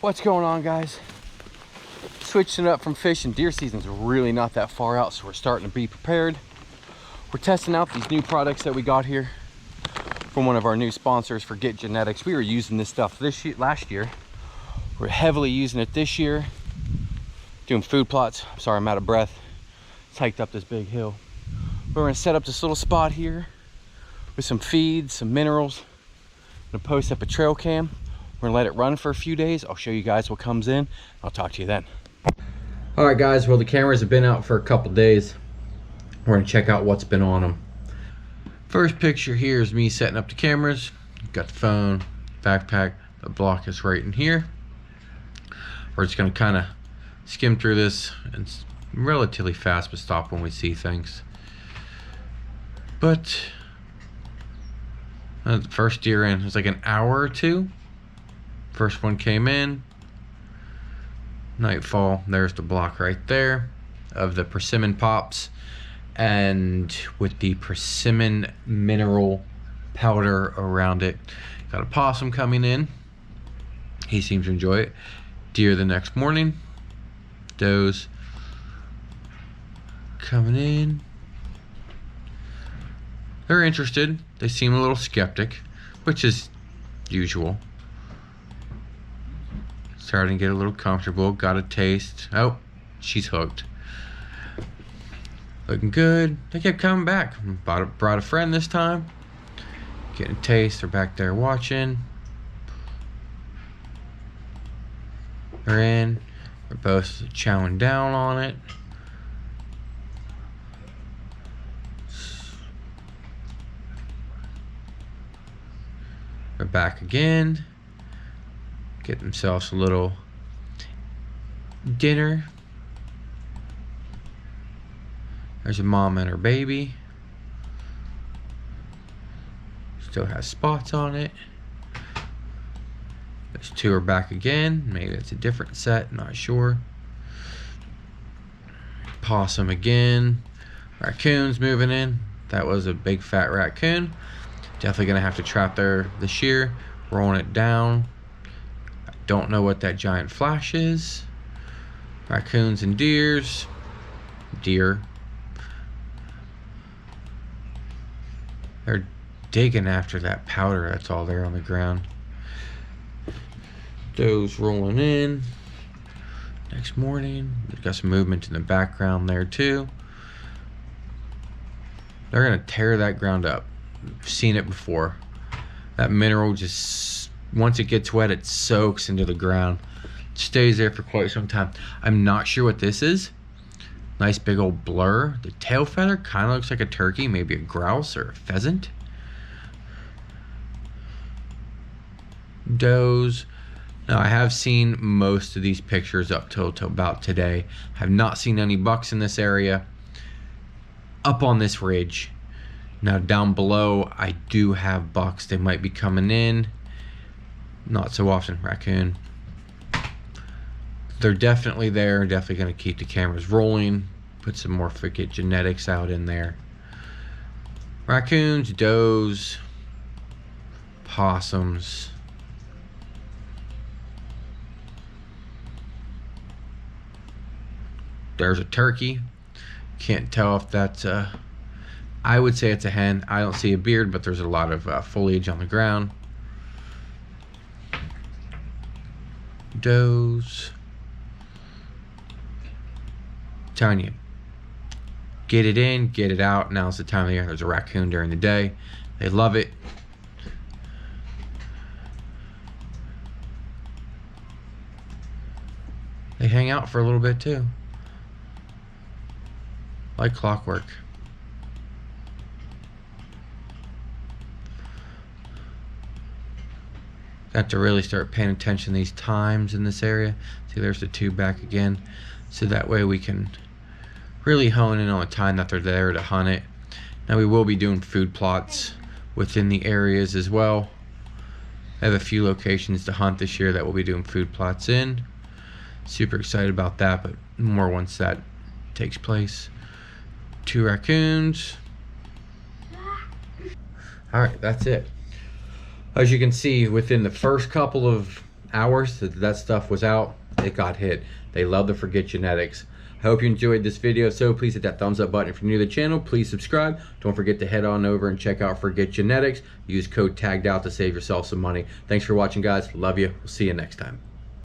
What's going on, guys? Switching it up from fishing. Deer season's really not that far out, so we're starting to be prepared. We're testing out these new products that we got here from one of our new sponsors for Get Genetics. We were using this stuff last year. We're heavily using it this year. Doing food plots. I'm sorry, I'm out of breath. It's hiked up this big hill. We're gonna set up this little spot here with some feeds, some minerals. I'm gonna post up a trail cam. We're gonna let it run for a few days. I'll show you guys what comes in. I'll talk to you then. All right, guys, well, the cameras have been out for a couple days. We're gonna check out what's been on them. First picture here is me setting up the cameras. Got the phone, backpack, the block is right in here. We're just gonna kind of skim through this. It's relatively fast, but stop when we see things. But the first deer in, it was like an hour or two. First one came in. Nightfall, there's the block right there of the persimmon pops, and with the persimmon mineral powder around it. Got a possum coming in. He seems to enjoy it. Deer the next morning. Does coming in. They're interested. They seem a little skeptic, which is usual. Starting to get a little comfortable. Got a taste. Oh, she's hooked. Looking good. They kept coming back. Brought a friend this time. Getting a taste. They're back there watching. They're in. We're both chowing down on it. They're back again. Get themselves a little dinner. There's a mom and her baby. Still has spots on it. Those two are back again. Maybe it's a different set, not sure. Possum again. Raccoons moving in. That was a big fat raccoon. Definitely gonna have to trap there this year. Rolling it down. I don't know what that giant flash is. Raccoons and deers. Deer. They're digging after that powder that's all there on the ground. Does rolling in. Next morning, we've got some movement in the background there too. They're gonna tear that ground up. I've seen it before. That mineral just, once it gets wet, it soaks into the ground. It stays there for quite some time. I'm not sure what this is. Nice big old blur. The tail feather kind of looks like a turkey, maybe a grouse or a pheasant. Does. Now, I have seen most of these pictures up till about today. Have not seen any bucks in this area. Up on this ridge. Now down below, I do have bucks. They might be coming in. Not so often. Raccoon. They're definitely there. Definitely going to keep the cameras rolling. Put some more Get Genetics out in there. Raccoons, does, possums. There's a turkey. Can't tell if that's a... I would say it's a hen. I don't see a beard, but there's a lot of foliage on the ground. Does. Telling you, get it in, get it out. Now's the time of the year. There's a raccoon during the day. They love it. They hang out for a little bit too. Like clockwork. Got to really start paying attention to these times in this area. See, there's the two back again. So that way we can really hone in on the time that they're there to hunt it. Now we will be doing food plots within the areas as well. I have a few locations to hunt this year that we'll be doing food plots in. Super excited about that, but more once that takes place. 2 raccoons. All right, that's it. As you can see, within the first couple of hours that that stuff was out, it got hit. They love the Forget genetics. I hope you enjoyed this video. So please hit that thumbs up button. If you're new to the channel, please subscribe. Don't forget to head on over and check out Forget Genetics. Use code TaggedOut to save yourself some money. Thanks for watching, guys. Love you. We'll see you next time.